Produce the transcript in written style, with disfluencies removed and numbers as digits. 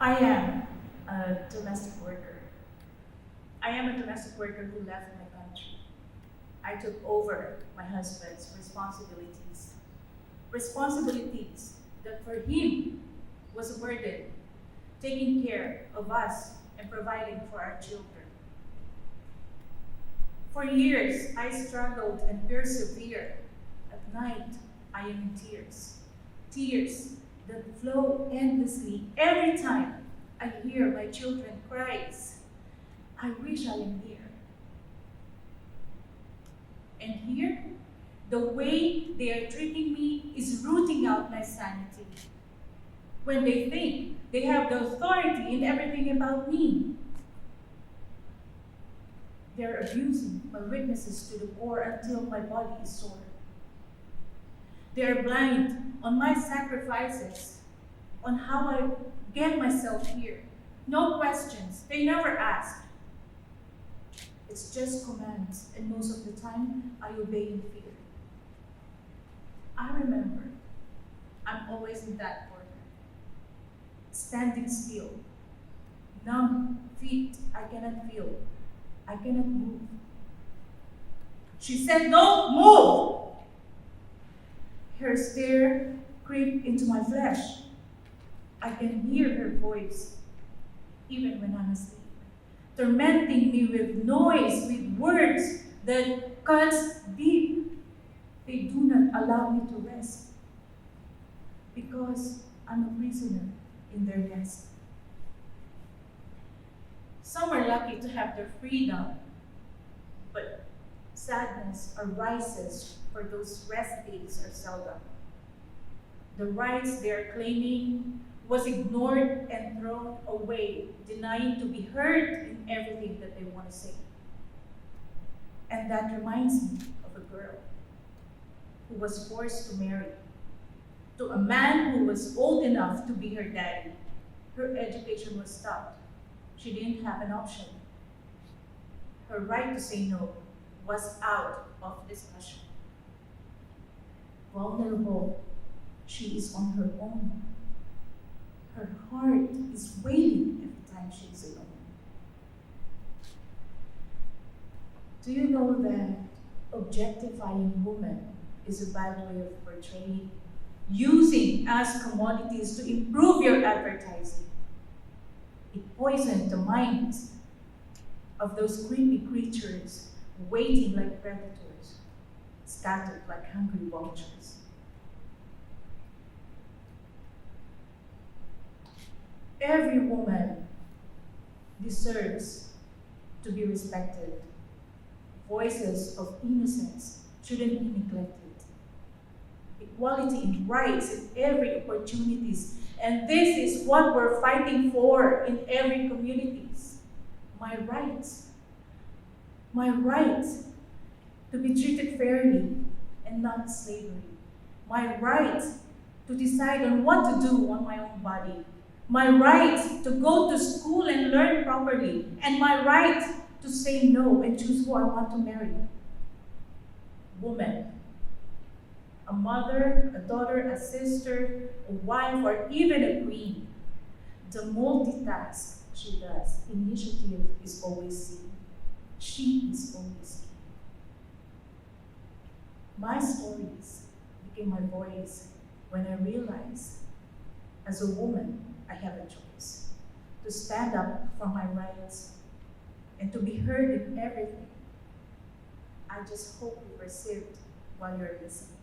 I am a domestic worker. I am a domestic worker who left my country. I took over my husband's responsibilities. Responsibilities that for him was a burden, taking care of us and providing for our children. For years, I struggled and persevered. At night, I am in tears. Tears that flow endlessly every time I hear my children cries. I wish I am here. And here, the way they are treating me is rooting out my sanity. When they think they have the authority in everything about me, they're abusing my weaknesses to the core until my body is sore. They are blind on my sacrifices, on how I get myself here. No questions. They never ask. It's just commands, and most of the time, I obey in fear. I remember, I'm always in that corner, standing still, numb feet I cannot feel, I cannot move. She said, "Don't move!" Her stare creeped into my flesh. I can hear her voice, even when I'm asleep, tormenting me with noise, with words that cuts deep. They do not allow me to rest because I'm a prisoner in their nest. Some are lucky to have their freedom, but sadness arises for those rest days are seldom. The rights they are claiming was ignored and thrown away, denying to be heard in everything that they want to say. And that reminds me of a girl who was forced to marry to a man who was old enough to be her daddy. Her education was stopped. She didn't have an option. Her right to say no was out of discussion. Vulnerable, she is on her own. Her heart is wailing every time she is alone. Do you know that objectifying women is a bad way of portraying, using as commodities to improve your advertising? It poisoned the minds of those creepy creatures waiting like predators, scattered like hungry vultures. Every woman deserves to be respected. Voices of innocence shouldn't be neglected. Equality in rights in every opportunities. And this is what we're fighting for in every communities. My rights. My right to be treated fairly and not slavery. My right to decide on what to do on my own body. My right to go to school and learn properly. And my right to say no and choose who I want to marry. Woman. A mother, a daughter, a sister, a wife, or even a queen. The multitask she does, initiative is always seen. She is always seen. My stories became my voice when I realized, as a woman, I have a choice to stand up for my rights and to be heard in everything. I just hope you received while you're listening.